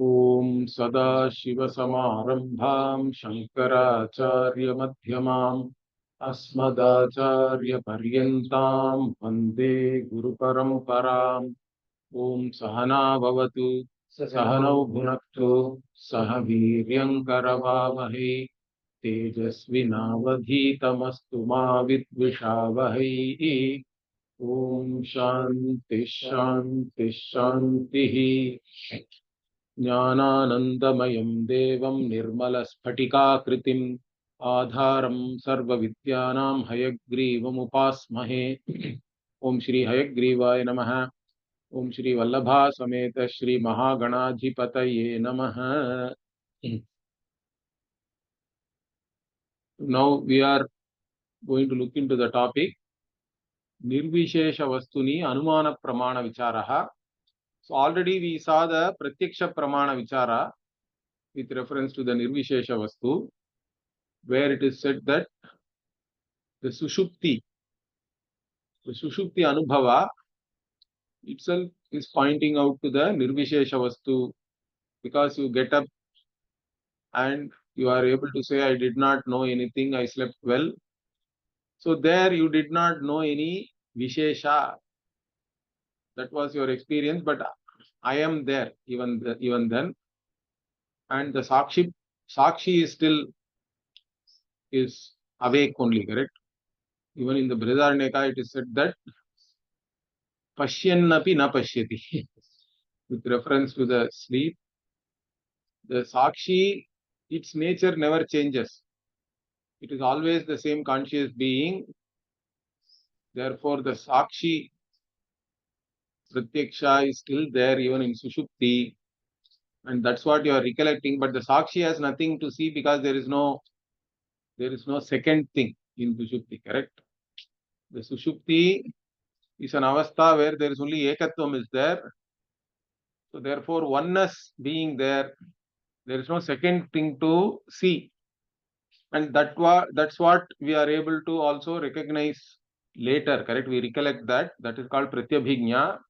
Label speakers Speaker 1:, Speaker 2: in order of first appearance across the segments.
Speaker 1: ॐ सदाशिवसमारम्भां शङ्कराचार्यमध्यमाम् अस्मदाचार्यपर्यन्तां वन्दे गुरुपरम्पराम्। ॐ सहना भवतु सहनौ भुनक्तु सह वीर्यङ्करवावहै तेजस्विनावधीतमस्तु मा विद्विषावहै। ॐ शान्ति शान्ति शान्तिः। ज्ञानानन्दमयं देवं निर्मलस्फटिकाकृतिम् आधारं सर्वविद्यानां हयग्रीवमुपास्महे। ओम श्री हयग्रीवाय नमः। ओम श्री वल्लभा समेत श्री महागणाधिपतये नमः। Now we are going to look into the topic nirvishesha-vastuni anumana-pramana-vichArah. So already we saw the pratyaksha pramana vichara with reference to the nirvishesha vastu, where it is said that the sushupti anubhava itself is pointing out to the nirvishesha vastu, because you get up and you are able to say, I did not know anything, I slept well. So there you did not know any vishesha. That was your experience, but I am there even then. And the sakshi is still is awake only, correct? Even in the Brihadaranyaka it is said that Pashyannapi na pashyati. With reference to the sleep, the Sakshi, its nature never changes. It is always the same conscious being. Therefore, the Sakshi Pratyaksha is still there even in Sushupti. And that's what you are recollecting. But the Sakshi has nothing to see because there is no second thing in Sushupti, correct? The Sushupti is an avastha where there is only Ekatvam is there. So therefore, oneness being there, there is no second thing to see. And that's what we are able to also recognize later, correct? We recollect that. That is called Pratyabhijna.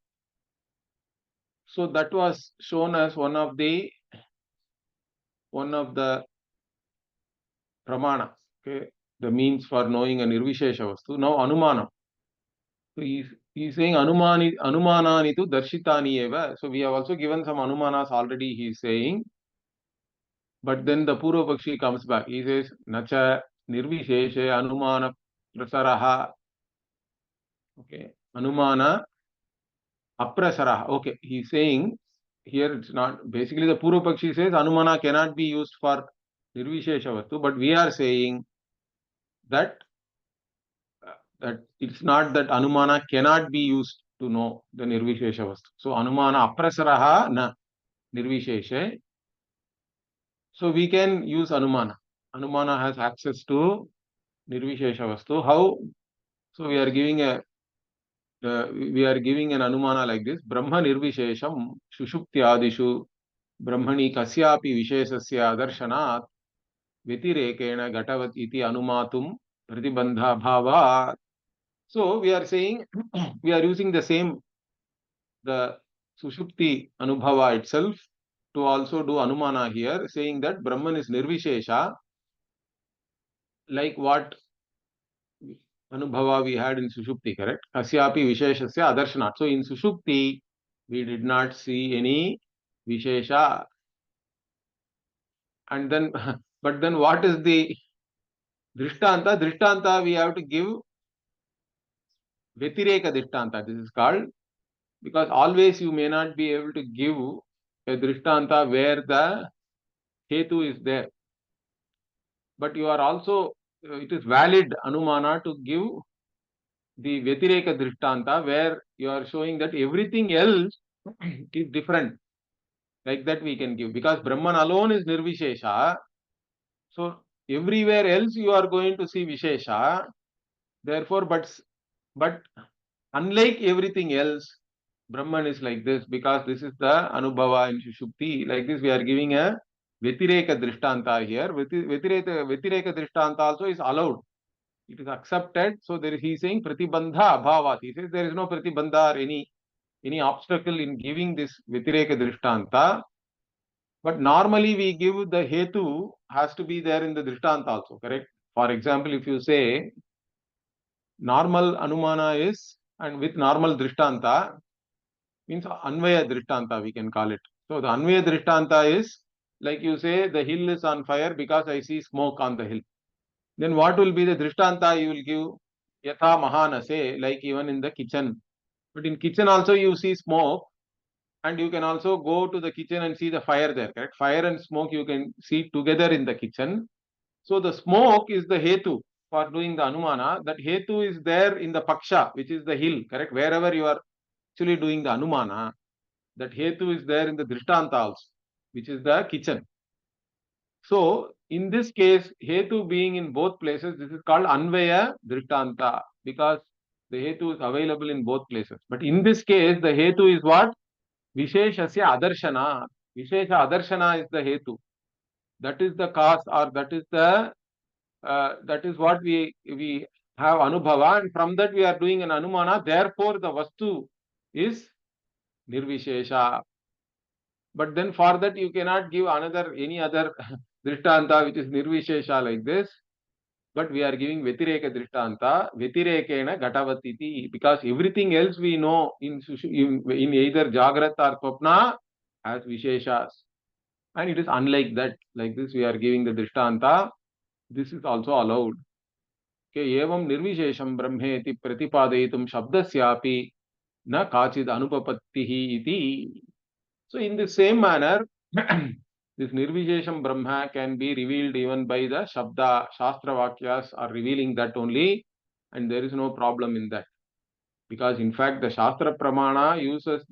Speaker 1: So that was shown as one of the pramana, okay, the means for knowing a nirvishesha vastu. Now anumana. So he is saying anumana tu darshitani eva. So we have also given some anumanas already, he is saying. But then the Purva Pakshi comes back. He says, Nacha nirvisheshe anumana prasaraha. Okay. Anumana aprasaraha. Okay. He is saying here it's not. Basically, the Purva Pakshi says anumana cannot be used for nirvishesha vastu. But we are saying that it's not that anumana cannot be used to know the nirvishesha vastu. So anumana aprasaraha na nirvisheshe. So we can use anumana. Anumana has access to nirvishesha vastu. How? So we are giving an anumana like this. Brahma nirvishesham shushuptyadishu brahmani kasyapi vishesasya darshanat vitirekena gatavat iti anumatum pratibandha bhava. So we are saying we are using the sushupti anubhava itself to also do anumana here, saying that Brahman is nirvishesha, like what anubhava we had in Sushupti, correct? Asyapi visheshasya adarshana. So in Sushupti, we did not see any vishesha. And then, but then what is the drishtanta? Drishtanta, we have to give Vetireka drishtanta. This is called, because always you may not be able to give a drishtanta where the hetu is there. But you are also, it is valid anumana to give the Vetireka drishtanta where you are showing that everything else is different. Like that we can give, because Brahman alone is nirvishesha. So everywhere else you are going to see vishesha. Therefore, but unlike everything else, Brahman is like this, because this is the anubhava in Sushupti. Like this, we are giving a Vetireka drishtanta here. Vetireka drishtanta also is allowed. It is accepted. So there he is saying pratibandha abhavat. He says there is no pratibandha or any obstacle in giving this Vetireka drishtanta. But normally we give the hetu has to be there in the drishtanta also, correct? For example, if you say normal anumana is, and with normal drishtanta, means anvaya drishtanta we can call it. So the anvaya drishtanta is, like you say, the hill is on fire because I see smoke on the hill. Then what will be the drishtanta you will give? Yatha mahanase, like even in the kitchen. But in kitchen also you see smoke, and you can also go to the kitchen and see the fire there, correct? Fire and smoke you can see together in the kitchen. So the smoke is the hetu for doing the anumana. That hetu is there in the paksha, which is the hill, correct? Wherever you are actually doing the anumana, that hetu is there in the drishtanta also, which is the kitchen. So in this case, hetu being in both places, this is called anvaya drishtanta, because the hetu is available in both places. But in this case, the hetu is what? Visheshasya adarshana. Vishesha adarshana is the hetu. That is the cause, or that is what we have anubhava, and from that we are doing an anumana. Therefore, the vastu is nirvishesha. But then for that you cannot give any other drishtanta which is nirvishesha like this. But we are giving Vetireka Drishtanta, Vetirekena Gatavatiti, because everything else we know in either Jagrat or Swapna as Visheshas. And it is unlike that. Like this, we are giving the Drishtanta. This is also allowed. Okay, evam nirvishesham brahmeti pratipadayitum shabdasyapi na kachid anupapattihi iti. So in the same manner, this nirvishesham brahma can be revealed even by the shabda. Shastra vakyas are revealing that only, and there is no problem in that, because in fact the shastra pramana uses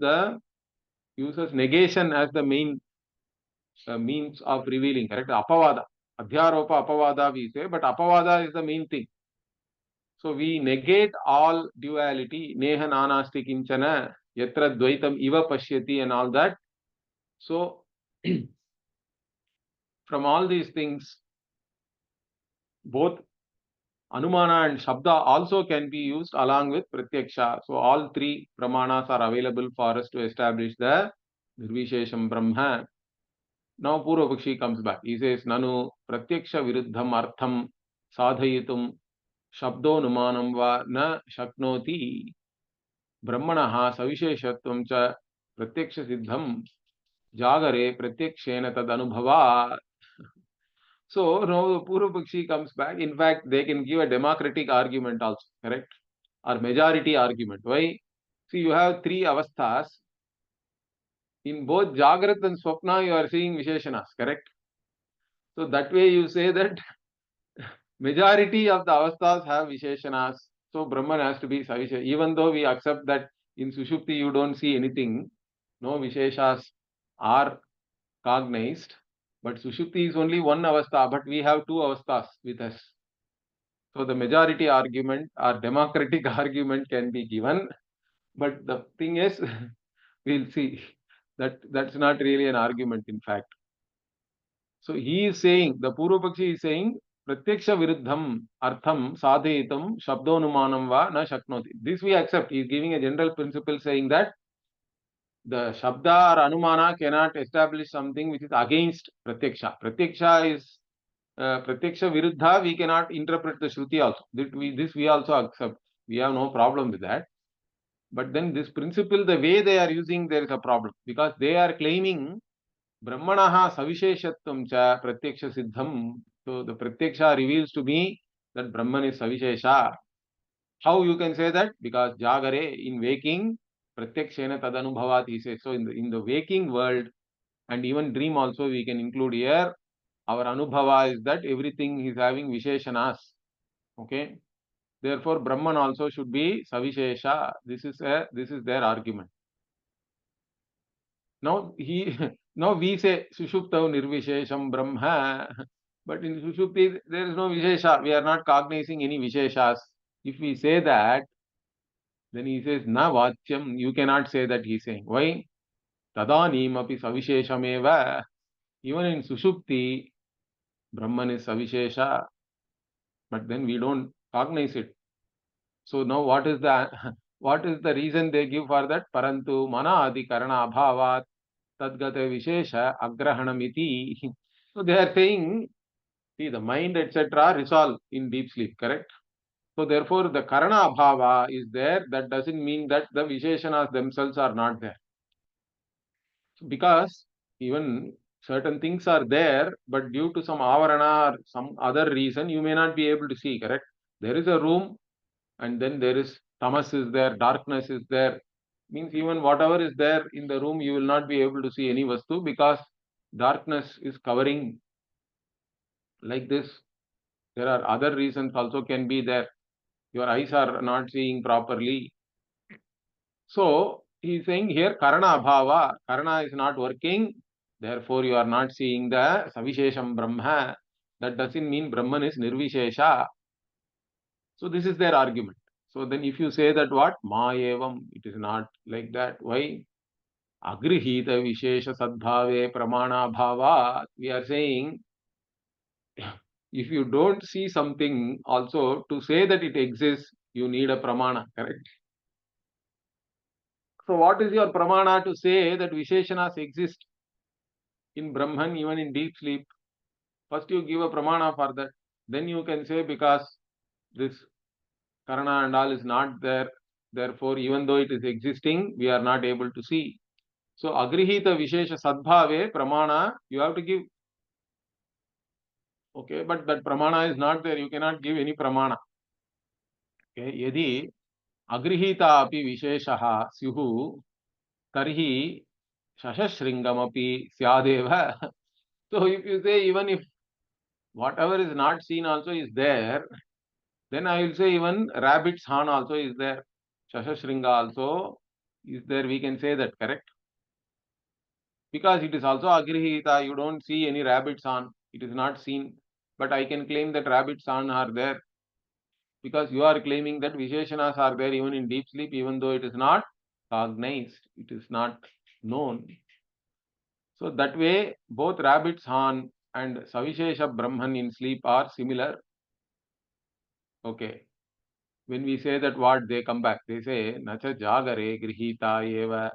Speaker 1: negation as the main means of revealing, correct? Apavada, adhyaropa apavada we say, but apavada is the main thing. So we negate all duality, neha nanasti kinchana yatra dvaitam iva pashyati and all that. So from all these things, both anumana and shabda also can be used along with pratyaksha. So all three pramanas are available for us to establish the nirvishesham brahma. Now Purvapakshi comes back. He says, Nanu pratyaksha viruddham artham sadhayitum shabdonumanam va na shaknoti brahmanaha savisheshatvam cha pratyaksha siddham jagare pratyakshena tad anubhava. So now the Purvapakshi comes back. In fact, they can give a democratic argument also, correct? Or majority argument. Why? See, you have three avasthas. In both Jagrat and Swapna, you are seeing Visheshanas, correct? So that way you say that majority of the avasthas have Visheshanas. So Brahman has to be Savisha. Even though we accept that in Sushupti you don't see anything, no Visheshas are cognized. But Sushupti is only one avastha, but we have two avasthas with us. So the majority argument or democratic argument can be given. But the thing is, we'll see that that's not really an argument, in fact. So he is saying, the Purvapakshi is saying, Pratyaksha viruddham artham sadhayitam shabdonumanam va na shaknoti. This we accept. He is giving a general principle saying that the shabda or anumana cannot establish something which is against pratyaksha. Pratyaksha is pratyaksha viruddha, we cannot interpret the Shruti also. This we also accept. We have no problem with that. But then this principle, the way they are using, there is a problem. Because they are claiming Brahmanaha savisheshatvam cha pratyaksha siddham. So the pratyaksha reveals to me that Brahman is savishesha. How you can say that? Because jagare, in waking, pratyakshena tadanubhavat, he says. So in the waking world, and even dream also we can include here, our anubhava is that everything is having visheshanas. Okay. Therefore, Brahman also should be savishesha. This is their argument. Now we say Sushuptav nirvishesham brahma, but in Sushupti there is no vishesha. We are not cognizing any visheshas. If we say that, then he says na vachyam. You cannot say that, he is saying. Why? Tadanim api savisheshameva. Even in Sushupti, Brahman is savishesha, but then we don't cognize it. So now what is the reason they give for that? Parantu mana adi karana abhavat tadgata vishesha agrahanamiti. So they are saying, see, the mind, etc., resolve in deep sleep, correct? So therefore, the karana abhava is there. That doesn't mean that the visheshanas themselves are not there. Because even certain things are there, but due to some avarana or some other reason, you may not be able to see, correct? There is a room, and then there is tamas is there, darkness is there. Means even whatever is there in the room, you will not be able to see any vastu because darkness is covering like this. There are other reasons also can be there. Your eyes are not seeing properly. So he is saying here karana abhava, karana is not working, therefore you are not seeing the savishesham brahma. That doesn't mean Brahman is nirvishesha. So this is their argument. So then if you say that what? Ma evam, it is not like that. Why? Agrihita vishesha sadbhave pramana bhava. We are saying if you don't see something also to say that it exists, you need a pramana, correct? So what is your pramana to say that visheshanas exist in Brahman, even in deep sleep? First you give a pramana for that. Then you can say because this karana and all is not there, therefore even though it is existing, we are not able to see. So agrihita vishesha sadbhave pramana you have to give. Okay, but that pramana is not there. You cannot give any pramana. Okay, yadi agrihita api visheshaha syuhu tarhi shashashringamapi syadeva. So if you say even if whatever is not seen also is there, then I will say even rabbit's horn also is there. Shashashringa also is there. We can say that, correct? Because it is also agrihita. You don't see any rabbit's horn. It is not seen. But I can claim that rabbit's horn are there. Because you are claiming that visheshanas are there even in deep sleep, even though it is not cognized. It is not known. So that way, both rabbit's horn and savishesha Brahman in sleep are similar. Okay. When we say that what, they come back, they say nacha jagare grihita eva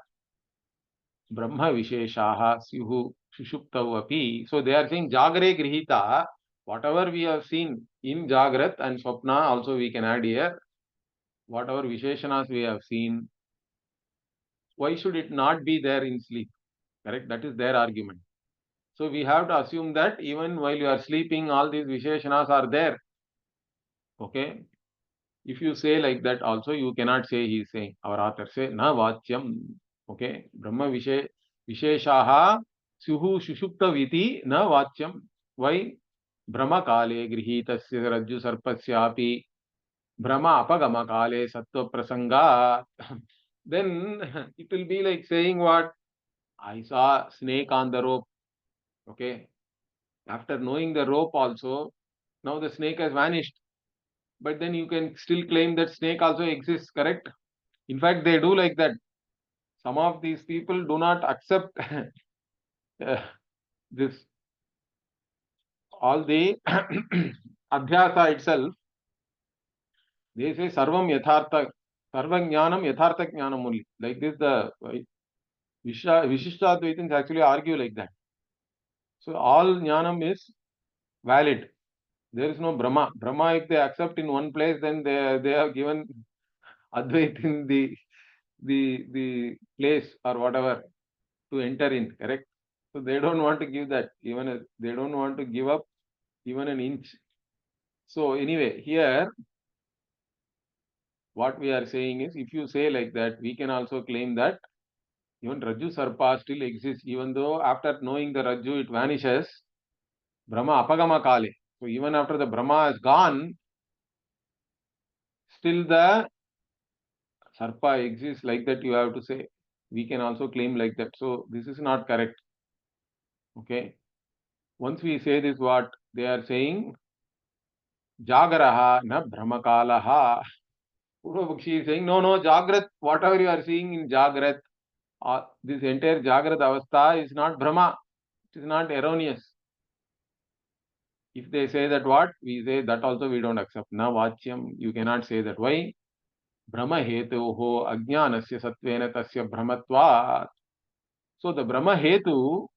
Speaker 1: brahma visheshaha syuhu sushuptav api. So they are saying jagare grihita, whatever we have seen in jagrat and swapna also we can add here, whatever visheshanas we have seen, why should it not be there in sleep? Correct? That is their argument. So we have to assume that even while you are sleeping, all these visheshanas are there. Okay? If you say like that also, you cannot say he is saying. Our author say, na vachyam. Okay? Brahma visheshaha syuhu shushupta viti na vachyam. Why? Brahma kale grihitasya rajju sarpasyapi Brahma apagama kale sattva prasanga. Then it will be like saying what? I saw snake on the rope. Okay? After knowing the rope also, now the snake has vanished. But then you can still claim that snake also exists, correct? In fact, they do like that. Some of these people do not accept this, all the adhyasa itself. They say sarvam yathartha, sarvam jnanam yathartha jnanam only. Like this, the Vishishtaadvaitins actually argue like that. So all jnanam is valid. There is no Brahma. Brahma, if they accept in one place, then they have given Advait in the place or whatever to enter in, correct? So they don't want to give that, they don't want to give up even an inch. So anyway, here what we are saying is, if you say like that, we can also claim that even Rajju Sarpa still exists, even though after knowing the Rajju it vanishes. Brahma Apagama Kale. So even after the Brahma is gone, still the Sarpa exists, like that you have to say. We can also claim like that. So this is not correct. Okay. Once we say this, what they are saying, Jagaraha na Brahmakalaha. Purvapakshi is saying, no, Jagrat, whatever you are seeing in Jagrat, this entire Jagrat Avastha is not Brahma. It is not erroneous. If they say that what, we say that also we don't accept. Na Vachyam, you cannot say that. Why? Brahma hetuho ajnanasya satvena tasya brahmatvat. So the Brahma Hetu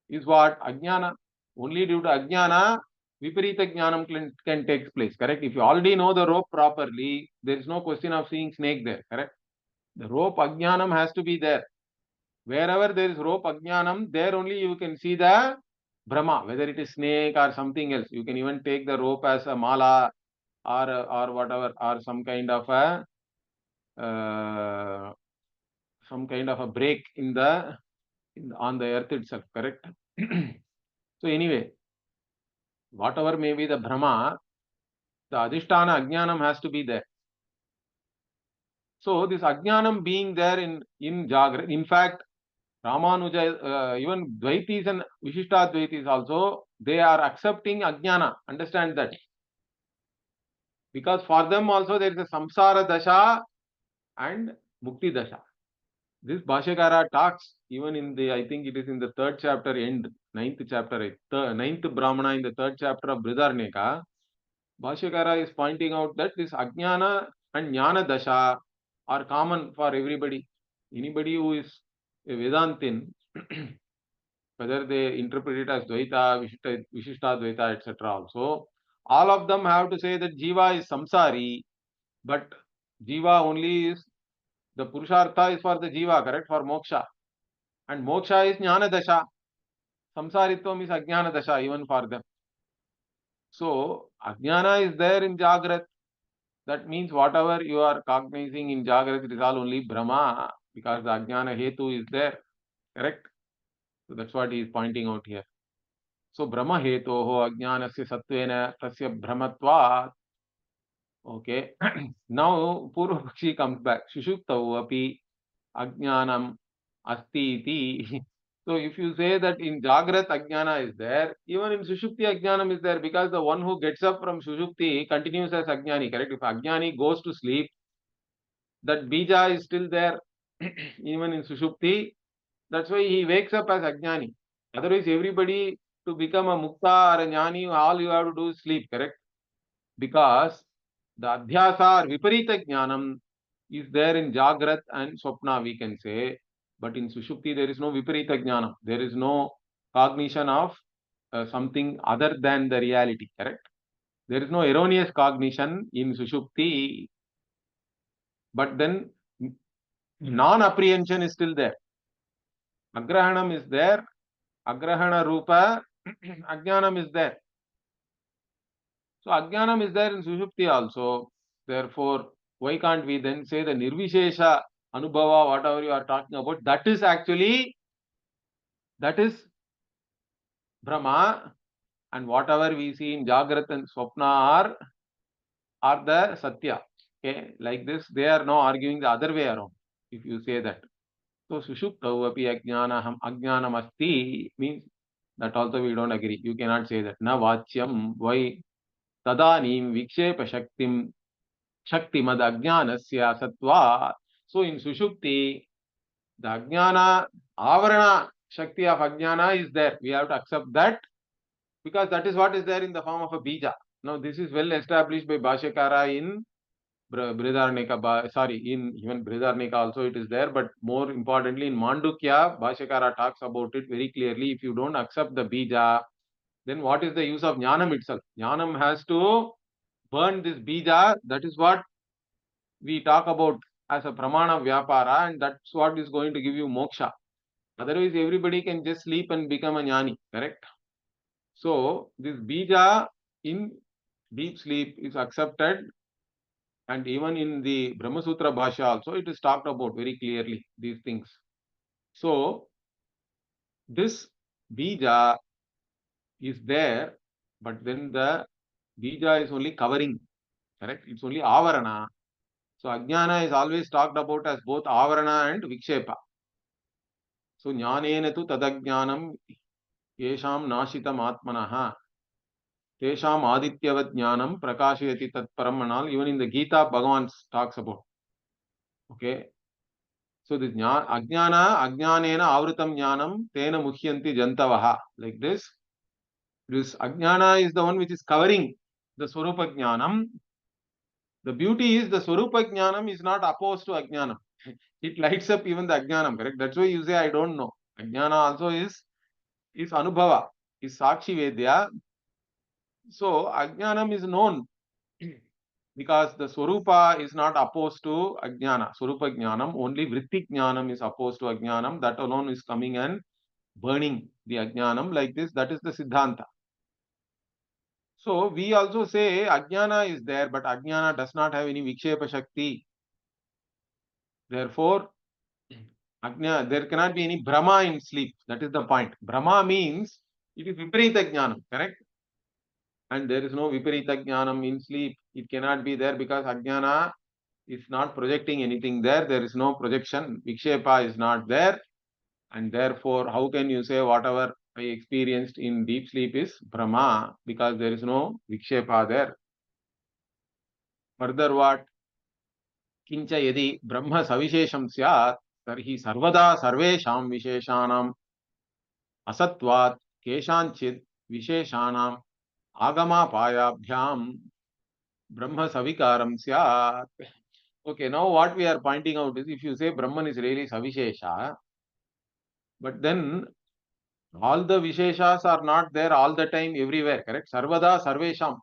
Speaker 1: is what? Ajnana. Only due to Ajnana, Viparita Jnanam can take place, correct? If you already know the rope properly, there is no question of seeing snake there, correct? The rope Ajnanam has to be there. Wherever there is rope Ajnanam, there only you can see the Brahma, whether it is snake or something else. You can even take the rope as a mala or whatever, or some kind of a break on the earth itself, correct? So anyway, whatever may be the Brahma, the Adhisthana Ajnanam has to be there. So this Ajnanam being there in Jagrat, in fact, Ramanuja, even Dvaitis and Vishishtadvaitis also, they are accepting Ajnana. Understand that. Because for them also there is a Samsara Dasha and Mukti Dasha. This Bhashyakara talks even in the, I think it is in the 3rd chapter end, 9th chapter, 9th Brahmana in the 3rd chapter of Brihadaranyaka. Bhashyakara is pointing out that this Ajnana and Jnana Dasha are common for everybody. Anybody who is a Vedantin, whether they interpret it as Dvaita, Vishishtadvaita, etc. also, all of them have to say that Jiva is samsari, but Jiva only is, the Purushartha is for the Jiva, correct, for moksha. And moksha is Jnana Dasha. Samsaritvam is Ajnana Dasha, even for them. So, Ajnana is there in Jagrat. That means whatever you are cognizing in Jagrat, it is all only Brahma, because the Ajnana Hetu is there, correct? So that's what he is pointing out here. So Brahma Hetoho Ajnanasya Sattvena Tasya Brahmatvat. Okay. Now Purvapakshi comes back. Shushuptavu api Ajnanam Asti iti. So if you say that in Jagrat Ajnana is there, even in Sushupti Ajnanam is there, because the one who gets up from Sushupti continues as Ajnani, correct? If Ajnani goes to sleep, that bija is still there even in Sushupti. That's why he wakes up as Ajnani. Otherwise, everybody to become a Mukta or a Jnani, all you have to do is sleep, correct? Because the Adhyasa or Viparita Jnanam is there in Jagrat and Swapna, we can say. But in Sushupti, there is no Viparita Jnanam. There is no cognition of something other than the reality, correct? There is no erroneous cognition in Sushupti. But then non-apprehension is still there. Agrahanam is there. Agrahana Rupa, Ajnanam is there. So Ajnanam is there in Sushupti also. Therefore, why can't we then say the nirvishesha anubhava, whatever you are talking about, that is Brahma, and whatever we see in Jagrat and Swapna are the Satya. Okay, like this, they are now arguing the other way around, if you say that. So Sushuptavu api ajnanam asti means that also we don't agree. You cannot say that. Na vachyam, why? Tadanim vikshepa shaktimad ajnanasya sattva. So in Sushupti, the ajnana, avarana shakti of ajnana is there. We have to accept that, because that is what is there in the form of a bija. Now this is well established by Bhashyakara in Brihadaranyaka, in even Brihadaranyaka also it is there, but more importantly in Mandukya, Bhashyakara talks about it very clearly. If you don't accept the bija, then what is the use of Jnanam itself? Jnanam has to burn this bija. That is what we talk about as a pramana vyapara, and that's what is going to give you moksha. Otherwise, everybody can just sleep and become a jnani, correct? So, this bija in deep sleep is accepted, and even in the Brahma Sutra Bhashya also, it is talked about very clearly, these things. So, this bija is there, but then the bija is only covering, correct? It's only avarana. So Ajnana is always talked about as both Avarana and Vikshepa. So Jnanena tu tadajnanam yesham nashitam atmanaha tesham adityavat jnanam prakashayati tatparam and all. Even in the Gita, Bhagavan talks about. Okay. So this ajnanena avritam jnanam tena muhyanti jantavaha. Like this. This Ajnana is the one which is covering the Swarupa Jnanam. The beauty is the Swarupa Jnanam is not opposed to Ajnanam. It lights up even the Ajnanam, correct? That's why you say, I don't know. Ajnana also is Anubhava, is Sakshi Vedya. So Ajnanam is known because the Swarupa is not opposed to Ajnana. Swarupa Jnanam, only Vritti Jnanam is opposed to Ajnanam. That alone is coming and burning the Ajnanam like this. That is the Siddhanta. So we also say Ajnana is there, but Ajnana does not have any Vikshepa Shakti. Therefore, there cannot be any Brahma in sleep. That is the point. Brahma means it is Viparita Jnanam, correct? And there is no Viparita Jnanam in sleep. It cannot be there because Ajnana is not projecting anything there. There is no projection. Vikshepa is not there. And therefore, how can you say whatever I experienced in deep sleep is Brahma? Because there is no Vikshepa there. Further what? Kincha yadi Brahma savishesham syat tarhi sarvada sarvesham visheshanam asatvat keshanchid visheshanam agamapayabhyam Brahma savikaram syat. Okay, now what we are pointing out is if you say Brahman is really savishesha, but then all the visheshas are not there all the time everywhere, correct? Sarvada sarvesham.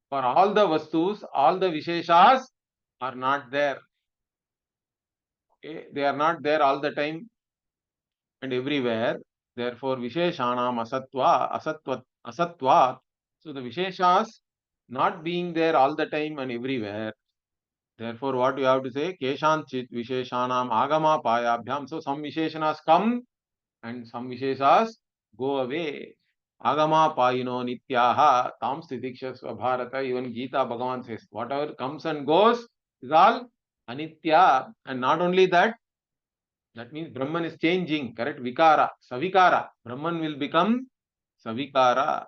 Speaker 1: For all the vastus, all the visheshas are not there. Okay? They are not there all the time and everywhere. Therefore, visheshanam asatvat. So the visheshas not being there all the time and everywhere. Therefore, what you have to say? Keshanchit visheshanam agama payabhyam. So some visheshanas come and some visheshas go away. Agama payino nityaha tam stitikshasva bharata. Even Gita Bhagavan says, whatever comes and goes is all anitya. And not only that, that means Brahman is changing, correct? Vikara, savikara. Brahman will become savikara.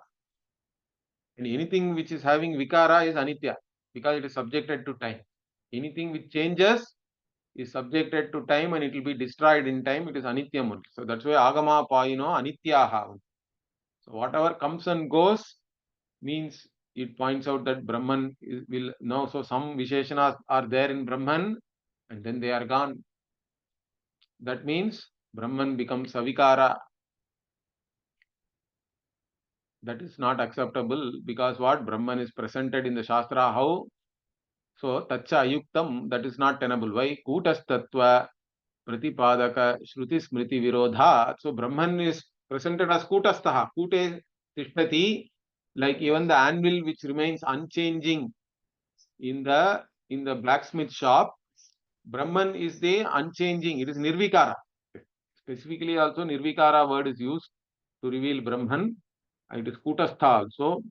Speaker 1: And anything which is having vikara is anitya because it is subjected to time. Anything which changes is subjected to time and it will be destroyed in time. It is anityam only. So that's why agama payino anityaha. So whatever comes and goes means it points out that Brahman will now. So some visheshanas are there in Brahman and then they are gone. That means Brahman becomes savikara. That is not acceptable because what Brahman is presented in the Shastra how? So tacha ayuktam, that is not tenable. Why? Kutastatva pratipadaka shruti smriti virodha. So Brahman is presented as kutastaha. Kute tishtati, like even the anvil which remains unchanging in the blacksmith shop. Brahman is the unchanging. It is nirvikara. Specifically also nirvikara word is used to reveal Brahman. It is kutastha also.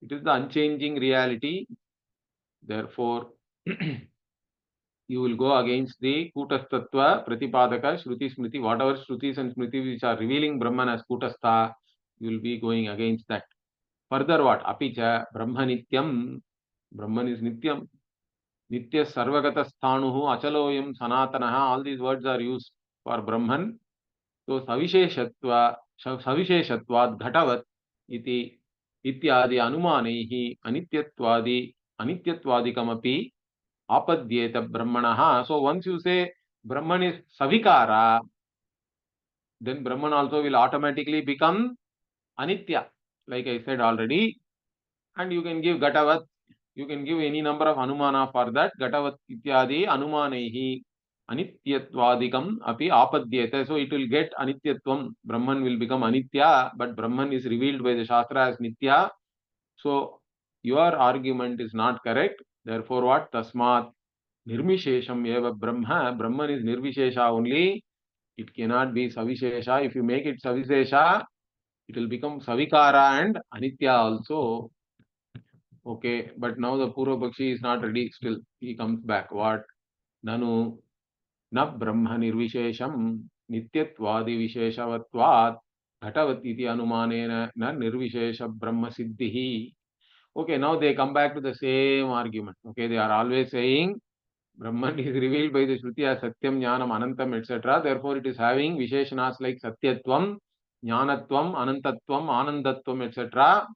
Speaker 1: It is the unchanging reality. Therefore, you will go against the Kutastatva, Pratipadaka, Shruti, Smriti, whatever Shrutis and Smriti which are revealing Brahman as Kutastha, you will be going against that. Further what? Apicha, Brahma Nityam. Brahman is Nityam. Nitya Sarvagata Sthanuhu, Achaloyam, Sanatanaha, all these words are used for Brahman. So Savisheshatva, Savisheshatvad Ghatavat iti ityadi anumanaihi anityatwadikamapi apadyeta brahmanaha. So once you say Brahman is savikara, then Brahman also will automatically become anitya, like I said already. And you can give Gatavat, you can give any number of anumana for that. Gatavat ityadi anumanaihi anityatwadikam api apadyeta. So it will get anityatvam. Brahman will become anitya, but Brahman is revealed by the Shastra as nitya. So your argument is not correct. Therefore what? Tasmat nirvishesham eva brahma. Brahman is nirvishesha only. It cannot be savishesha. If you make it savishesha, it will become savikara and anitya also. Okay, but now the Purva Pakshi is not ready still. He comes back. What? Nanu na brahma nirvishesham nityatvadi visheshavatvat ghatavat iti anumanena na nirvishesha brahma siddhihi. Okay, now they come back to the same argument. Okay, they are always saying Brahman is revealed by the Shruti as Satyam, Jnanam, Anantam, etc. Therefore, it is having Visheshanas like Satyatvam, Jnanatvam, Anantatvam, Anandatvam, etc.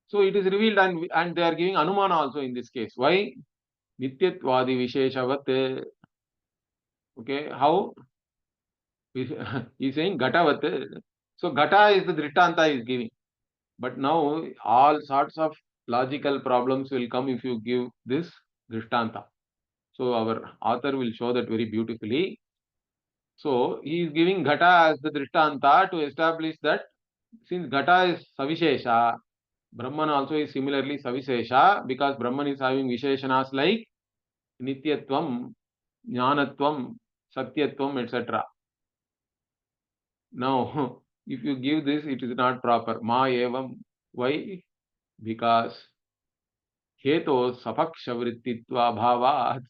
Speaker 1: So it is revealed and they are giving Anumana also in this case. Why? Nityatvadi Visheshavat. Okay, how? He's saying Gatavat. So Gata is the Drishtanta he is giving. But now all sorts of logical problems will come if you give this Drishtanta. So our author will show that very beautifully. So he is giving Ghata as the Drishtanta to establish that since Ghata is Savishesha, Brahman also is similarly Savishesha, because Brahman is having Visheshanas like Nityatvam, Jnanatvam, Satyatvam, etc. Now, if you give this, it is not proper. Ma evam. Why? Because Heto Sapaksha Vrittitva Bhavat.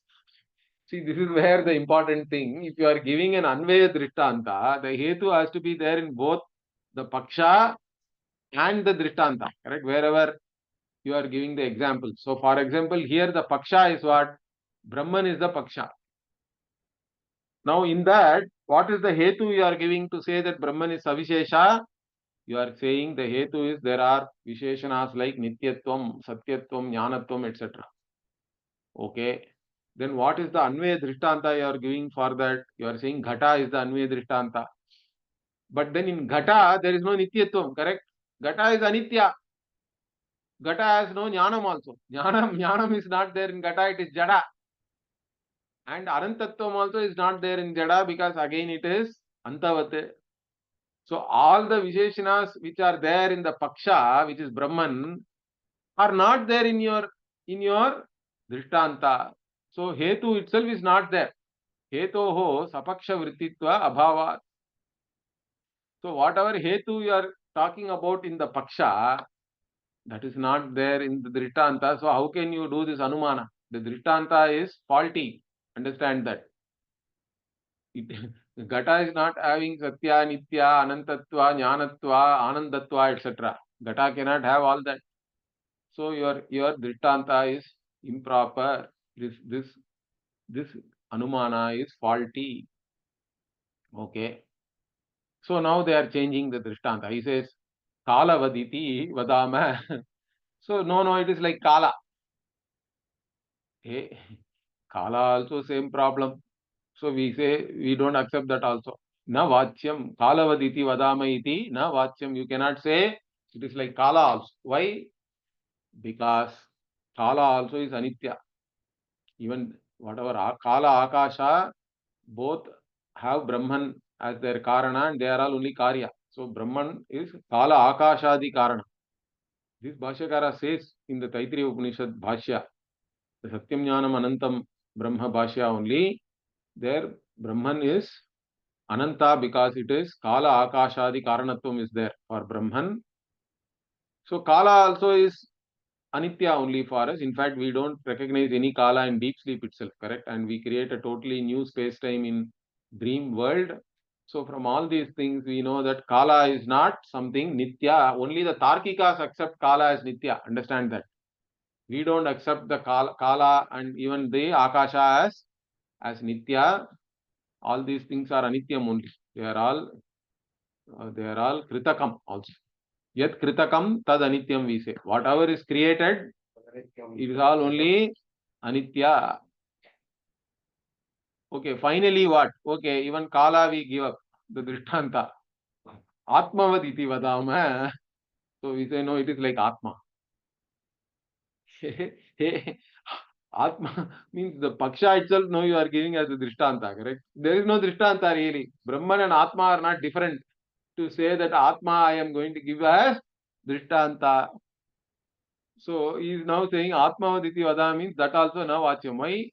Speaker 1: See, this is where the important thing. If you are giving an Anvaya Drishtanta, the Hetu has to be there in both the Paksha and the Drishtanta. Correct? Wherever you are giving the example. So, for example, here the Paksha is what? Brahman is the Paksha. Now, in that, what is the Hetu you are giving to say that Brahman is Savishesha? You are saying the Hetu is there are Visheshanas like Nityatvam, Satyatvam, Jnanatvam, etc. Okay. Then what is the Anvaya Drishtanta you are giving for that? You are saying Ghata is the Anvaya Drishtanta. But then in Ghata, there is no Nityatvam, correct? Ghata is Anitya. Ghata has no Jnanam also. Jnanam is not there in Ghata, it is Jada. And Anantatvam also is not there in Jada because again it is Antavate. So all the Visheshanas which are there in the Paksha, which is Brahman, are not there in your Drishtanta. So Hetu itself is not there. Hetoho Sapaksha Vrittitva Abhavat. So whatever Hetu you are talking about in the Paksha, that is not there in the Drishtanta. So how can you do this Anumana? The Drishtanta is faulty. Understand that. Gata is not having Satya, Nitya, Anantatva, Jnanatva, Anandatva, etc. Gata cannot have all that. So your Drishtanta is improper. This Anumana is faulty. Okay. So now they are changing the Drishtanta. He says, Kala vaditi vadama. So no, it is like Kala. Hey, Kala also same problem. So we say we don't accept that also. Na vachyam Kala vaditi vadama iti na vachyam. You cannot say it is like Kala also. Why? Because Kala also is Anitya. Even whatever Kala, Akasha, both have Brahman as their Karana and they are all only Karya. So Brahman is Kala Akashadi Karana. This Bhashyakara says in the Taittiriya Upanishad Bhashya, the Satyam Jnanam Anantam Brahma Bhashya only, there Brahman is Ananta because it is Kala Akashadi Karanatvam is there for Brahman. So Kala also is Anitya only for us. In fact, we don't recognize any Kala in deep sleep itself, correct? And we create a totally new space-time in dream world. So from all these things, we know that Kala is not something Nitya. Only the Tarkikas accept Kala as Nitya. Understand that. We don't accept the Kala and even the Akasha as Nitya. All these things are Anityam only. They are all Kritakam also. Yat Kritakam tad Anityam we say. Whatever is created, it is all only Anitya. Okay, finally what? Okay, even Kala we give up, the Drishtanta. Atmavad iti vadama. So we say no, it is like Atma. Atma means the Paksha itself, no, you are giving as a Drishtanta, correct? There is no Drishtanta really. Brahman and Atma are not different. To say that Atma I am going to give as Drishtanta. So he is now saying Atmavaditi Vada means that also na vachyam. Why?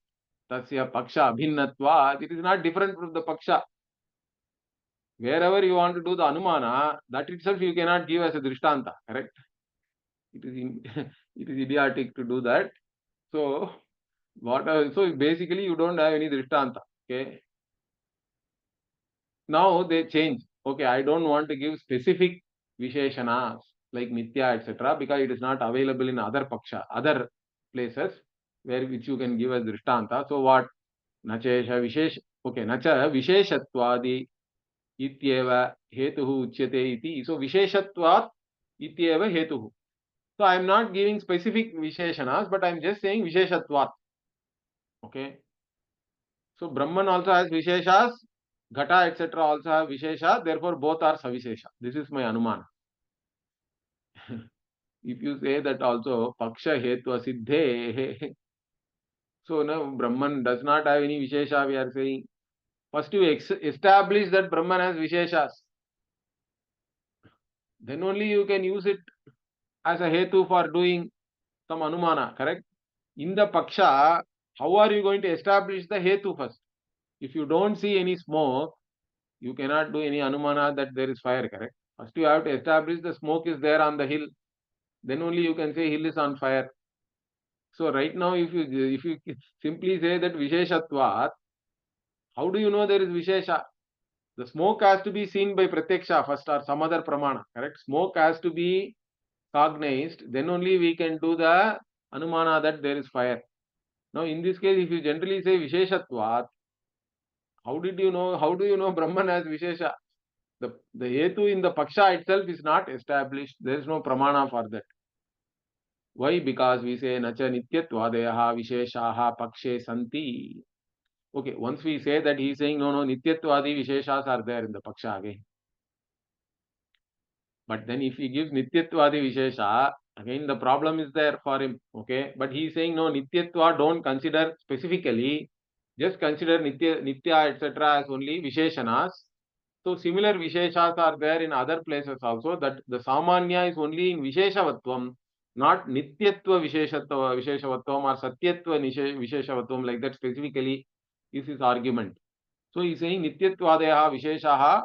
Speaker 1: Tasya Paksha Abhinnatva. It is not different from the Paksha. Wherever you want to do the Anumana, that itself you cannot give as a Drishtanta, correct? It is idiotic to do that. So so basically you don't have any Drishtanta. Okay. Now they change. Okay, I don't want to give specific Visheshanas like Nitya, etc. because it is not available in other Paksha, other places which you can give as Drishtanta. So what? Nachesha Vishesh. Okay, Nacha Visheshatwadi Ityeva Hetuhu Uchyate iti. So Visheshatvat Ityeva Hetuhu. So I am not giving specific Visheshanas, but I am just saying Visheshatvat. Okay. So Brahman also has Visheshas Ghata, etc. also have Vishesha, therefore both are Savishesha. This is my Anumana. If you say that also, Paksha Hetva Siddhe, so now Brahman does not have any Vishesha, we are saying. First you establish that Brahman has Visheshas. Then only you can use it as a Hetu for doing some Anumana, correct? In the Paksha, how are you going to establish the Hetu first? If you don't see any smoke, you cannot do any Anumana that there is fire, correct? First you have to establish the smoke is there on the hill. Then only you can say hill is on fire. So right now, if you simply say that Visheshatvat, how do you know there is Vishesha? The smoke has to be seen by Pratyaksha first or some other Pramana, correct? Smoke has to be cognized, then only we can do the Anumana that there is fire. Now in this case, if you generally say Visheshatvat, how do you know Brahman has Vishesha? The Hetu in the Paksha itself is not established. There is no Pramana for that. Why? Because we say Nacha Nityatvadeyaha Visheshaha Pakshe Santi. Okay, once we say that, he is saying no, Nityatvadi Visheshas are there in the Paksha again. But then if he gives Nityatvadi Vishesha, again the problem is there for him. Okay, but he is saying no, Nityatva don't consider specifically, just consider Nitya etc. as only Visheshanas. So similar Visheshas are there in other places also, that the Samanya is only in Visheshavatvam, not Nityatva Visheshavatvam or Satyatva Visheshavatvam, like that specifically is his argument. So he is saying Nityatvadeha Visheshaha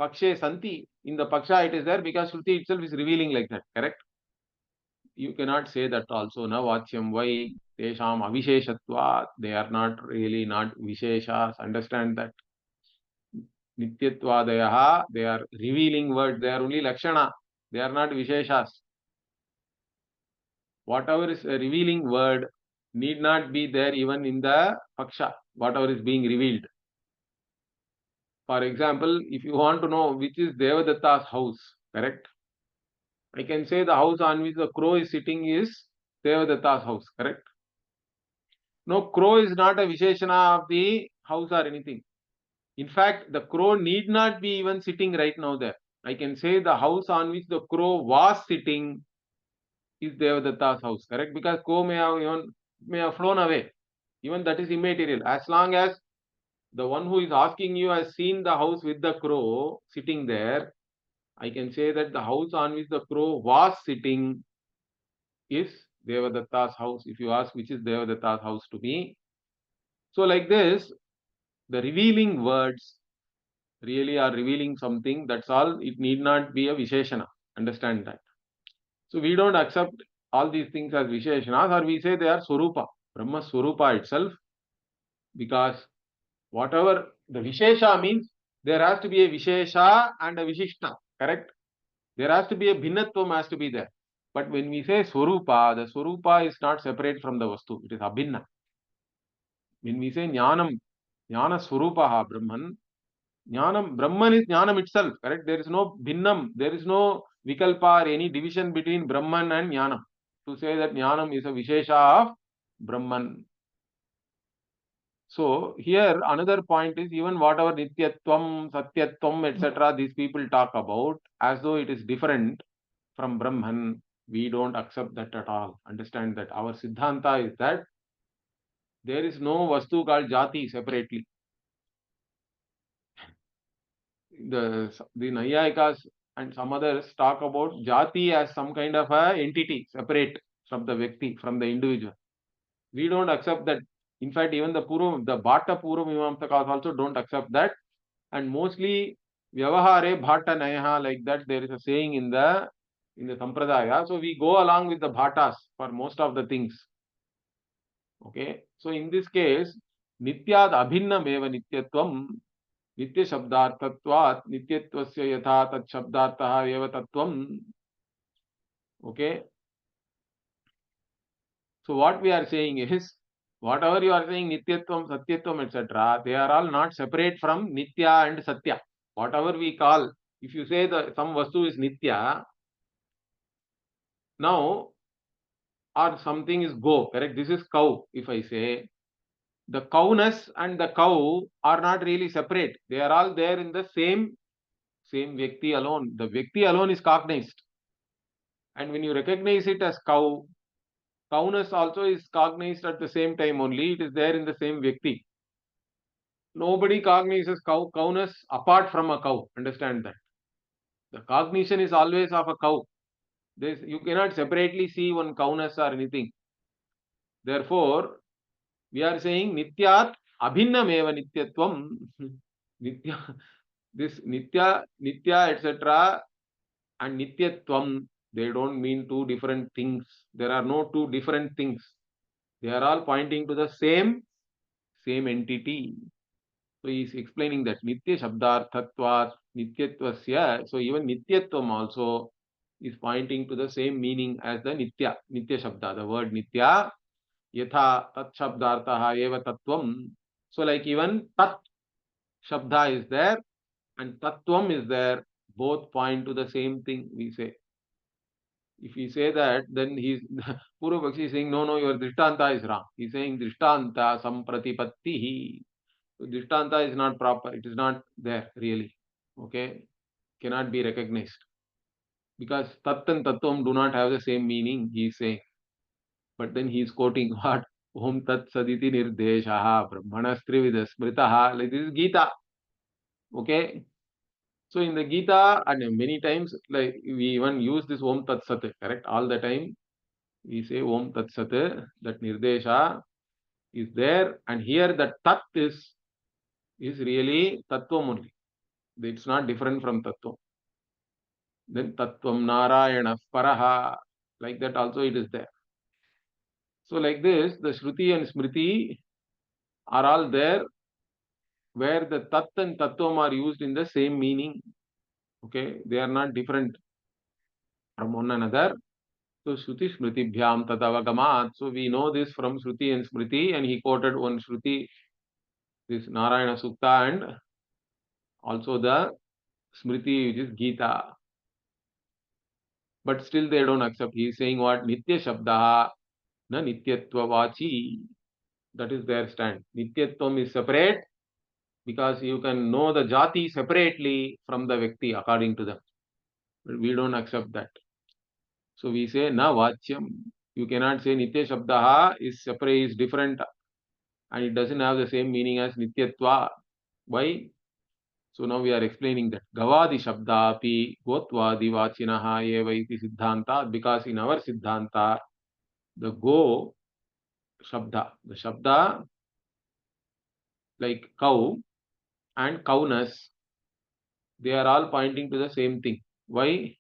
Speaker 1: Pakshe Santi. In the Paksha it is there because Shruti itself is revealing like that, correct? You cannot say that also. Na Vachyam, why? Tesham Avisheshatvat. They are not really not Visheshas. Understand that. Nityatvadayaha, they are revealing words, they are only Lakshana, they are not Visheshas. Whatever is a revealing word need not be there even in the Paksha, whatever is being revealed. For example, if you want to know which is Devadatta's house, correct? I can say the house on which the crow is sitting is Devadatta's house, correct? No, crow is not a Visheshana of the house or anything. In fact, the crow need not be even sitting right now there. I can say the house on which the crow was sitting is Devadatta's house, correct? Because crow may have flown away. Even that is immaterial. As long as the one who is asking you has seen the house with the crow sitting there, I can say that the house on which the crow was sitting is Devadatta's house. If you ask which is Devadatta's house to me. So like this, the revealing words really are revealing something. That's all. It need not be a Visheshana. Understand that. So we don't accept all these things as Visheshanas, or we say they are Swarupa, Brahma Swarupa itself, because whatever the Vishesha means, there has to be a Vishesha and a Vishishta, correct? There has to be a Bhinnatvam has to be there. But when we say Swarupa, the Swarupa is not separate from the Vastu, it is Abhinna. When we say Jnanam, Jnana Swarupaha Brahman, Jnanam, Brahman is Jnanam itself, correct? There is no Bhinnam, there is no Vikalpa or any division between Brahman and Jnanam. To say that Jnanam is a Vishesha of Brahman. So here another point is, even whatever Nityatvam, Satyatvam, etc. these people talk about, as though it is different from Brahman, we don't accept that at all. Understand that our Siddhanta is that there is no Vastu called Jati separately. The Nayayikas and some others talk about Jati as some kind of a entity separate from the Vyakti, from the individual. We don't accept that. In fact, even the Bhatta Purva Mimamsakas also don't accept that. And mostly Vyavahare Bhatta Nayaha, like that, there is a saying in the Sampradaya. So we go along with the Bhattas for most of the things. Okay. So in this case, Nityad Abhinnam eva Nityatvam Nitya Shabdartatvat Nityatvasya Yatha Tat Shabdartaha eva Tatvam. Okay. So what we are saying is, whatever you are saying, Nityatvam, Satyatvam, etc., they are all not separate from Nitya and Satya. Whatever we call, if you say some Vastu is Nitya, now, or something is go, correct? This is cow, if I say. the cowness and the cow are not really separate. They are all there in the same Vyakti alone. The Vyakti alone is cognized. And when you recognize it as cow, cowness also is cognized at the same time only. It is there in the same Vyakti. Nobody cognizes cowness apart from a cow. Understand that. The cognition is always of a cow. You cannot separately see one cowness or anything. Therefore, we are saying Nityat Abhinnameva Nityatvam. Nitya, this Nitya, etc. and Nityatvam, they don't mean two different things. There are no two different things. They are all pointing to the same entity. So he is explaining that Nitya Shabdarthatvat Nityatvasya. So even Nityatvam also is pointing to the same meaning as the Nitya Shabda. The word Nitya, Yatha Tat Shabdartaha Eva Tattvam. So like even Tat Shabda is there and Tattvam is there. Both point to the same thing, we say. If we say that, then he's Purvapakshi is saying, no, your Drishtanta is wrong. He's saying Drishtanta Sampratipattihi. So Drishtanta is not proper. It is not there really. Okay? Cannot be recognized. Because Tat and Tattvam do not have the same meaning, he is saying. But then he is quoting what? Om Tat Saditi Nirdeshaha Brahmanastrividas Smritaha. Like this is Gita. Okay? So in the Gita, and many times, like we even use this Om Tat Sat, correct? All the time we say Om Tat Sat, that Nirdesha is there, and here the Tat is really Tattvam only. It's not different from Tattvam. Then Tattvam Narayana Paraha, like that also it is there. So like this, the Shruti and Smriti are all there where the Tat and Tattvam are used in the same meaning. Okay, they are not different from one another. So Shruti Smriti Bhyam Tadavagamat. So we know this from Shruti and Smriti, and he quoted one Shruti, this Narayana Sukta, and also the Smriti, which is Gita. But still they don't accept. He is saying what? Nitya Shabdaha na Nityatva Vachi. That is their stand. Nityatvam is separate because you can know the Jati separately from the Vyakti according to them. But we don't accept that. So we say na Vachyam. You cannot say Nitya Shabdaha is separate, is different, and it doesn't have the same meaning as Nityatva. Why? So now we are explaining that Gavadi Shabda api Gotvadi Vachinaha eva iti Siddhanta, because in our Siddhanta, the Go Shabda, the Shabda like cow and cowness, they are all pointing to the same thing. Why?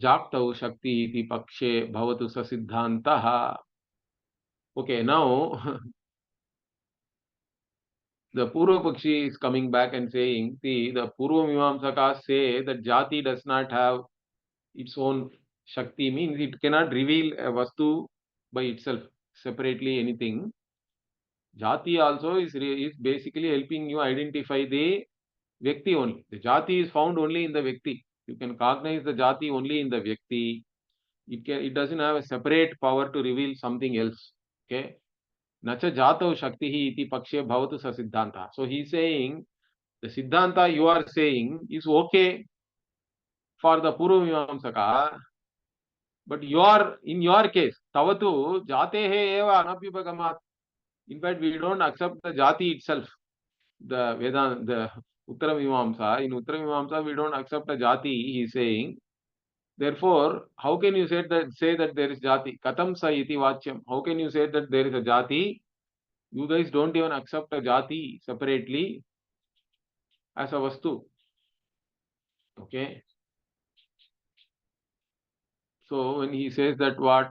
Speaker 1: Jaktau Shakti iti Pakshe Bhavatu Sasiddhantaha. Okay, now the Purva Pakshi is coming back and saying, see, the Purva Mimamsakas say that Jati does not have its own Shakti, means it cannot reveal a Vastu by itself, separately anything. Jati also is basically helping you identify the Vyakti only. The Jati is found only in the Vyakti. You can cognize the Jati only in the Vyakti. It doesn't have a separate power to reveal something else. Okay. Nacha Jatau Shakti iti Pakshe Bhavatu Sa Siddhanta. So he is saying the Siddhanta you are saying is okay for the Purva Mimamsaka, but in your case, Tavatu Jatehe Eva Anapyupagamat. In fact, we don't accept the Jati itself. The Vedanta, the Uttara Mimamsa, in Uttara Mimamsa, we don't accept a Jati, he is saying. Therefore, how can you say that there is Jati? Katam sa iti vachyam. How can you say that there is a Jati? You guys don't even accept a Jati separately as a Vastu. Okay. So when he says that what?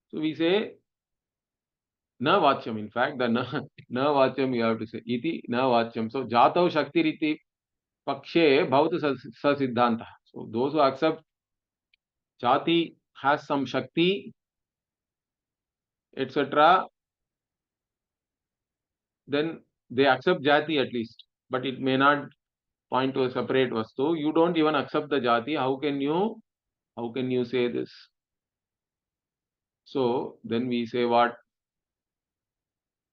Speaker 1: So we say na vachyam. In fact, the na vachyam you have to say iti na vachyam. So jatau shakti riti pakshe bhavatu sa siddhanta. So those who accept Jati has some Shakti, etc., then they accept Jati at least, but it may not point to a separate Vastu. You don't even accept the Jati. How can you say this? So then we say what?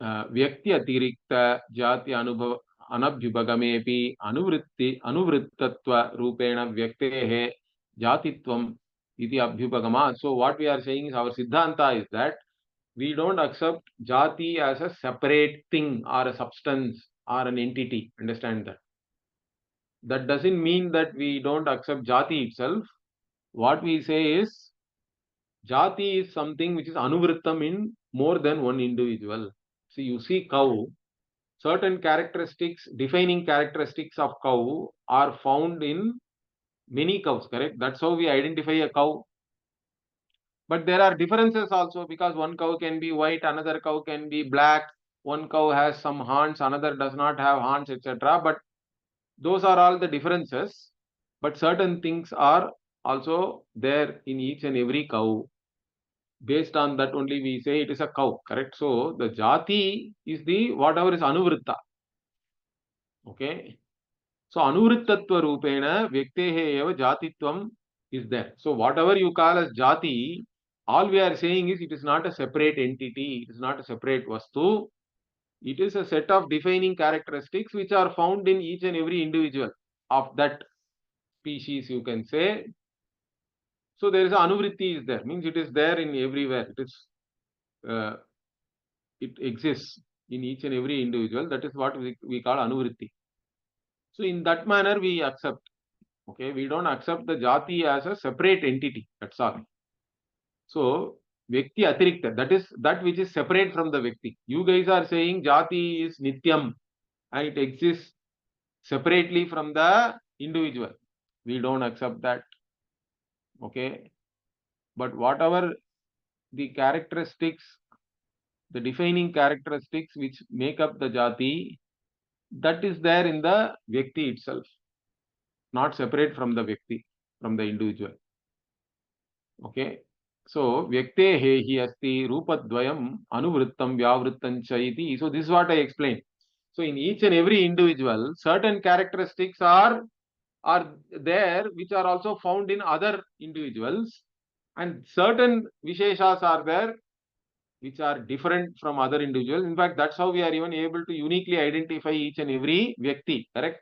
Speaker 1: Vyakti atirikta jati anubhav anabhyubhagamepi anuvruttatva rupena vyaktehe jatitvam iti abhyubhagama. So what we are saying is, our siddhanta is that we don't accept jati as a separate thing or a substance or an entity. Understand that? That doesn't mean that we don't accept jati itself. What we say is, jati is something which is anuvrittam in more than one individual. See, you see cow, certain characteristics, defining characteristics of cow are found in many cows, correct? That's how we identify a cow. But there are differences also, because one cow can be white, another cow can be black, one cow has some horns, another does not have horns, etc. But those are all the differences. But certain things are also there in each and every cow. Based on that only we say it is a cow, correct? So the jati is the whatever is anuvritta. Okay. So anuvrittatva rupena vyaktehe eva jatitvam is there. So whatever you call as jati, all we are saying is it is not a separate entity, it is not a separate vastu. It is a set of defining characteristics which are found in each and every individual of that species, you can say. So there is a anuvritti is there, means it is there in everywhere. It exists in each and every individual. That is what we call anuvritti. So in that manner we accept. Okay, we don't accept the jati as a separate entity. That's all. So Vyakti atirikta, that is that which is separate from the Vyakti. You guys are saying jati is nityam and it exists separately from the individual. We don't accept that. Okay. But whatever the characteristics, the defining characteristics which make up the jati, that is there in the Vyakti itself, not separate from the Vyakti, from the individual. Okay. So Vyaktehe hi asti rupadvayam anuvrittam vyavrittam cha iti. So this is what I explained. So in each and every individual, certain characteristics are there which are also found in other individuals, and certain visheshas are there which are different from other individuals. In fact, that's how we are even able to uniquely identify each and every Vyakti, correct?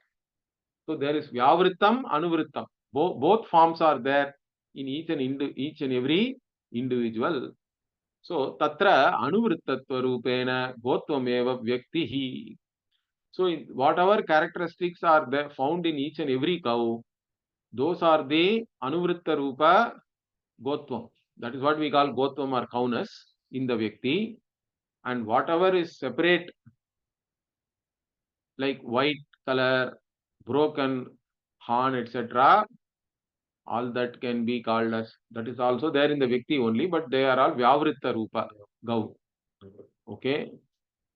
Speaker 1: So there is Vyavrittam, Anuvrittam. Both forms are there in each and every individual. So tatra anuvrittatva rupena gotvam vyaktihi. So whatever characteristics are there found in each and every cow, those are the anuvritta rupa gotvam. That is what we call gotvam or cowness in the Vyakti. And whatever is separate, like white color, broken horn, etc., all that can be called as, that is also there in the Vyakti only, but they are all Vyavritta Rupa, Gau. Okay.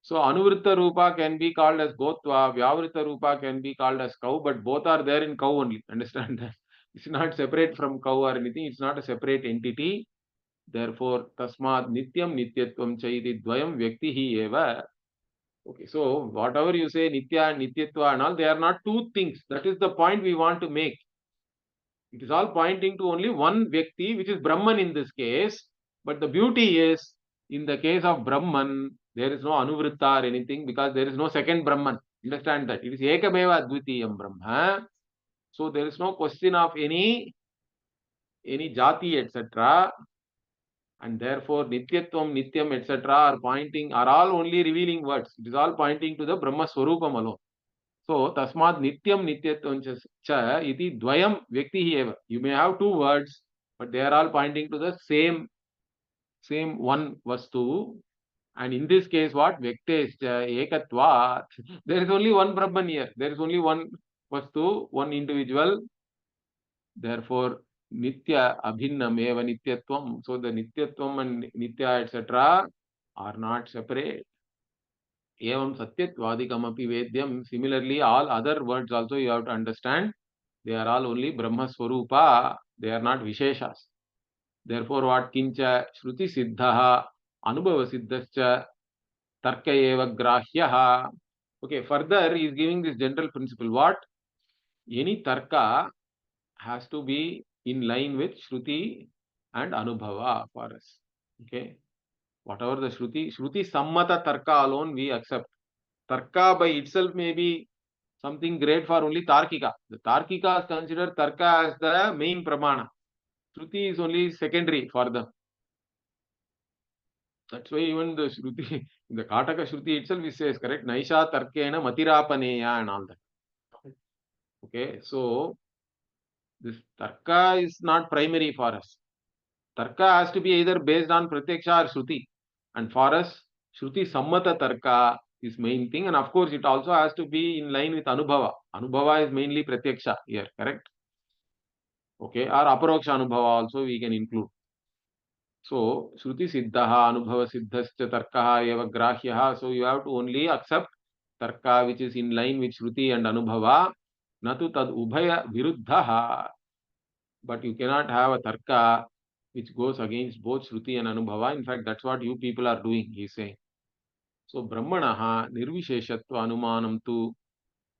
Speaker 1: So Anuvritta Rupa can be called as Gotva, Vyavritta Rupa can be called as cow, but both are there in cow only. Understand that? It's not separate from cow or anything, it's not a separate entity. Therefore, Tasmad Nityam Nityatvam Chaiti Dvayam Vyaktihi Eva. Okay, so whatever you say, Nitya and Nityatva and all, they are not two things. That is the point we want to make. It is all pointing to only one Vyakti, which is Brahman in this case. But the beauty is, in the case of Brahman, there is no Anuvritta or anything, because there is no second Brahman. Understand that? It is Ekameva Advitiyam Brahma. So there is no question of any jati, etc. And therefore, Nityatvam, Nityam, etc. are all only revealing words. It is all pointing to the Brahma Swarupam alone. So, Tasmad Nityam Nityatvam cha iti dvayam vyaktihi eva. You may have two words, but they are all pointing to the same one vastu. And in this case, what? Vyaktescha ekatvat. There is only one Brahman here. There is only one vastu, one individual. Therefore, Nitya Abhinnam eva Nityatvam. So, the Nityatvam and Nitya, etc. are not separate. Evam satyatwadikamapi vedyam. Similarly, all other words also you have to understand. They are all only Brahma Swarupa. They are not Visheshas. Therefore, what kincha Shruti Siddhaha Anubhava Siddhascha Tarka eva Grahyaha. Okay, further he is giving this general principle. What? Any Tarka has to be in line with Shruti and Anubhava for us. Okay. Whatever the Shruti Sammata Tarka alone we accept. Tarka by itself may be something great for only Tarkika. The Tarkikas consider Tarka as the main Pramana. Shruti is only secondary for them. That's why even the Shruti, the Kataka Shruti itself is says, correct? Naisha Tarkena Matirapaneya and all that. Okay, so this Tarka is not primary for us. Tarka has to be either based on Pratyaksha or Shruti. And for us, Shruti Sammata Tarka is main thing. And of course, it also has to be in line with Anubhava. Anubhava is mainly Pratyaksha here, correct? Okay, or Aparoksha Anubhava also we can include. So, Shruti Siddhaha, Anubhava Siddhascha Tarkaha eva Grahyaha. So, you have to only accept Tarka which is in line with Shruti and Anubhava. Natu tad ubhaya viruddhaha. But you cannot have a Tarka which goes against both Shruti and Anubhava. In fact, that's what you people are doing, he is saying. So, Brahmanaha nirvishesha-tva anumanam tu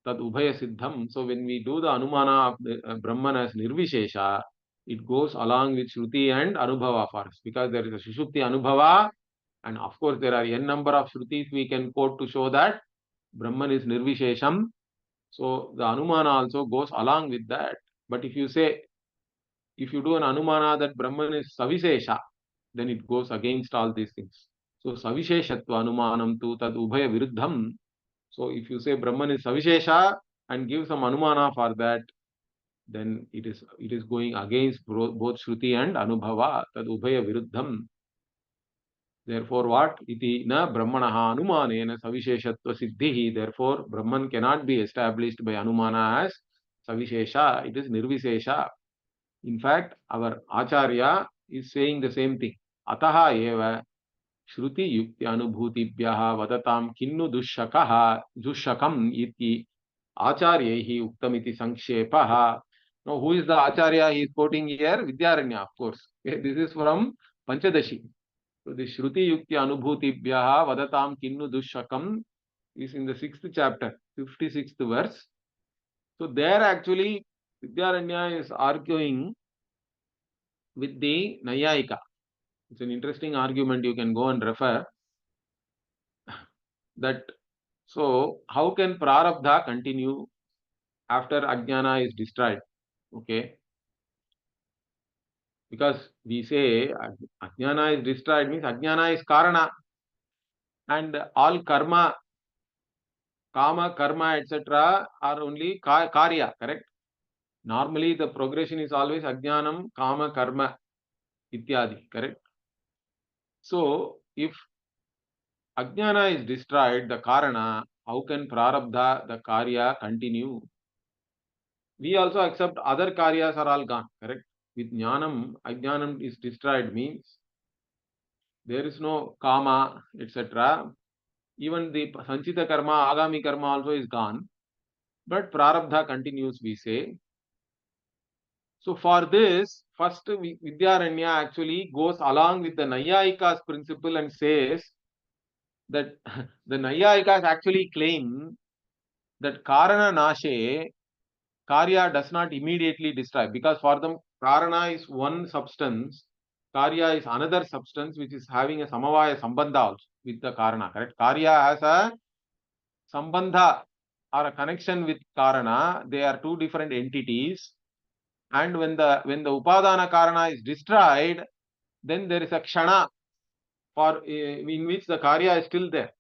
Speaker 1: tad ubhaya siddham. So, when we do the Anumana of Brahman as nirvishesha, it goes along with Shruti and Anubhava for us, because there is a Sushupti Anubhava, and of course there are n number of Shrutis we can quote to show that Brahman is nirvishesham. So the Anumana also goes along with that. But if you say, if you do an Anumana that Brahman is Savishesha, then it goes against all these things. So Savisheshatva Anumanam tu tad ubhaya viruddham. So if you say Brahman is Savishesha and give some Anumana for that, then it is going against both Shruti and Anubhava, tad ubhaya viruddham. Therefore, what? Iti na brahmanaha anumanena savisheshatva siddhihi. Therefore, Brahman cannot be established by Anumana as Savishesha. It is Nirvishesha. In fact, our Acharya is saying the same thing. Ataha eva Shruti yukti anubhutibhyaha vadatam kinnu dushakam iti Acharyehi uktamiti sankshepaha. Now, who is the Acharya he is quoting here? Vidyaranya, of course. Okay, this is from Panchadashi. So, the Shruti yukti anubhutibhyaha vadatam kinnu dushakam is in the 6th chapter, 56th verse. So, there actually Vidyaranya is arguing with the Nayayika. It's an interesting argument, you can go and refer that. So, how can Prarabdha continue after Ajnana is destroyed? Okay. Because we say Ajnana is destroyed means Ajnana is Karana, and all karma, kama, karma, etc. are only karya, correct? Normally the progression is always Ajnanam, kama, karma, ityadi, correct? So, if Ajnana is destroyed, the Karana, how can Prarabdha, the Karya, continue? We also accept other Karyas are all gone, correct? With Jnanam, Ajnanam is destroyed means there is no Kama, etc. Even the Sanchita Karma, Agami Karma also is gone. But Prarabdha continues, we say. So for this, first Vidyaranya actually goes along with the Nayayika's principle and says that the Nayayikas actually claim that Karana Nashe, Karya does not immediately destroy, because for them Karana is one substance, Karya is another substance which is having a Samavaya Sambandha also with the Karana, correct? Karya has a Sambandha or a connection with Karana, they are two different entities, and when the Upadana Karana is destroyed, then there is a Kshana for in which the Karya is still there.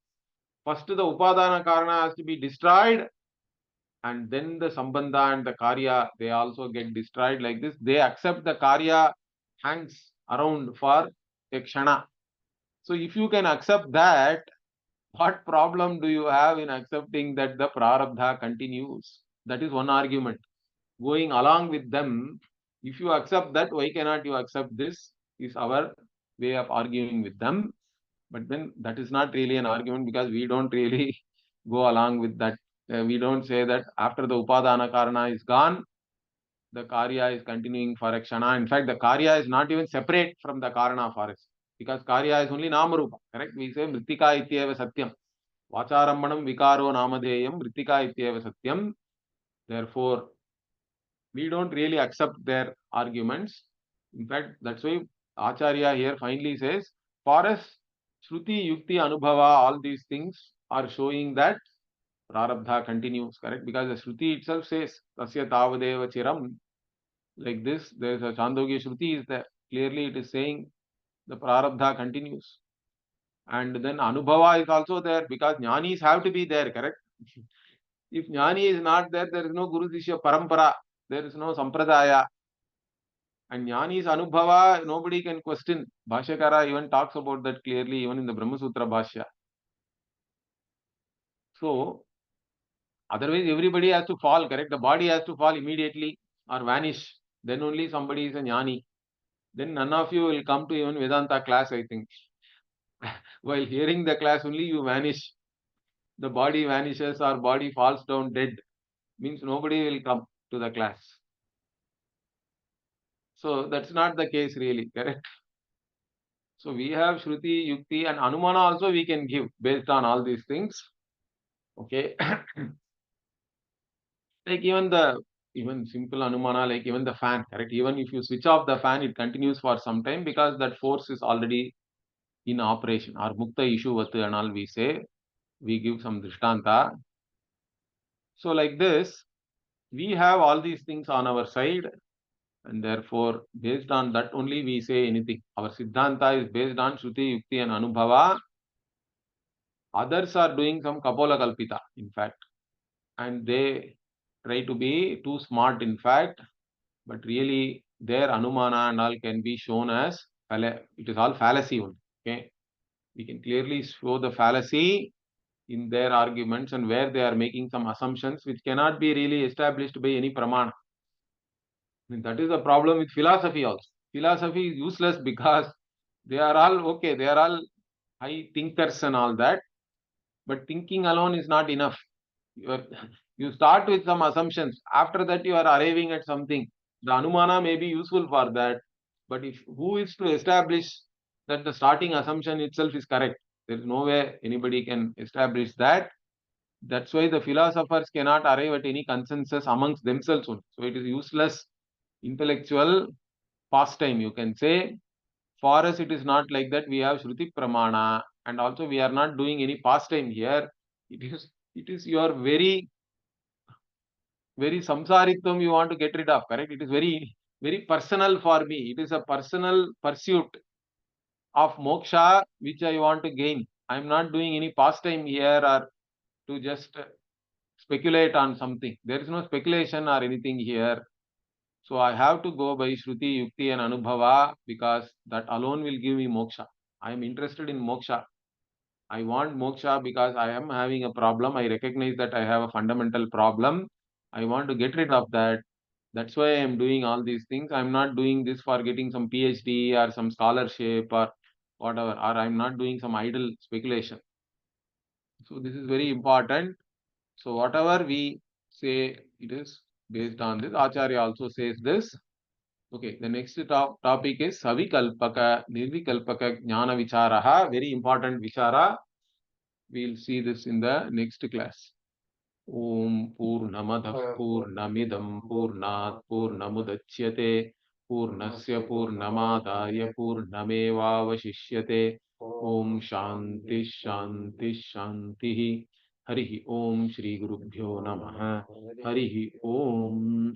Speaker 1: First the Upadana Karana has to be destroyed, and then the Sambandha and the Karya, they also get destroyed like this. They accept the Karya hangs around for a Kshana. So if you can accept that, what problem do you have in accepting that the Prarabdha continues? That is one argument. Going along with them, if you accept that, why cannot you accept this? Is our way of arguing with them. But then that is not really an argument, because we don't really go along with that. We don't say that after the Upadana Karana is gone, the Karya is continuing for a Kshana. In fact, the Karya is not even separate from the Karana for us, because Karya is only Namarupa, correct? We say Mritika ityeva satyam. Vacharambanam vikaro namadeyam Mritika ityeva satyam. Therefore, we don't really accept their arguments. In fact, that's why Acharya here finally says, for us, Shruti, Yukti, Anubhava, all these things are showing that Prarabdha continues, correct? Because the Shruti itself says, Tasya Tavadeva Chiram. Like this, there is a Chandogya Shruti is there. Clearly it is saying the Prarabdha continues. And then Anubhava is also there because Jnanis have to be there, correct? If Jnani is not there, there is no Guru Sishya Parampara, there is no Sampradaya. And Jnani's Anubhava, nobody can question. Bhashyakara even talks about that clearly, even in the Brahma Sutra Bhashya. So, otherwise, everybody has to fall, correct? The body has to fall immediately or vanish. Then only somebody is a Jnani. Then none of you will come to even Vedanta class, I think. While hearing the class, only you vanish. The body vanishes or body falls down dead. Means nobody will come to the class. So, that's not the case really, correct? So we have Shruti, Yukti, and Anumana also we can give based on all these things. Okay. Like even simple Anumana, like even the fan, correct? Even if you switch off the fan, it continues for some time because that force is already in operation. Or Mukta issue vatu and all we say, we give some Drishtanta. So like this, we have all these things on our side, and therefore based on that only we say anything. Our Siddhanta is based on Shruti, Yukti, and Anubhava. Others are doing some Kapola Kalpita, in fact, and they try to be too smart, in fact, but really their Anumana and all can be shown as it is all fallacy only. Okay, we can clearly show the fallacy in their arguments and where they are making some assumptions which cannot be really established by any pramana. I mean, that is the problem with philosophy also. Philosophy is useless because they are all okay, they are all high thinkers and all that, but thinking alone is not enough. You start with some assumptions. After that, you are arriving at something. The Anumana may be useful for that, but if who is to establish that the starting assumption itself is correct? There is no way anybody can establish that. That's why the philosophers cannot arrive at any consensus amongst themselves only. So it is useless intellectual pastime, you can say. For us, it is not like that. We have Shruti Pramana, and also we are not doing any pastime here. It is your very samsaritvam you want to get rid of, correct? It is very personal for me. It is a personal pursuit of moksha which I want to gain. I am not doing any pastime here or to just speculate on something. There is no speculation or anything here. So I have to go by Shruti, Yukti and Anubhava because that alone will give me moksha. I am interested in moksha. I want moksha because I am having a problem. I recognize that I have a fundamental problem. I want to get rid of that. That's why I am doing all these things. I'm not doing this for getting some PhD or some scholarship or whatever, or I'm not doing some idle speculation. So this is very important. So whatever we say, it is based on this. Acharya also says this. Okay, the next topic is Savikalpaka, Nirvikalpaka, Jnana Vicharaha. Very important Vichara. We'll see this in the next class. Om Purnamadah Purnamidam Purnat Purnamudachyate Purnasya Purnamadaya Purnamevavashishyate Om Shanti Shanti Shanti Harihi Om Shri Gurubhyo Namaha Harihi Om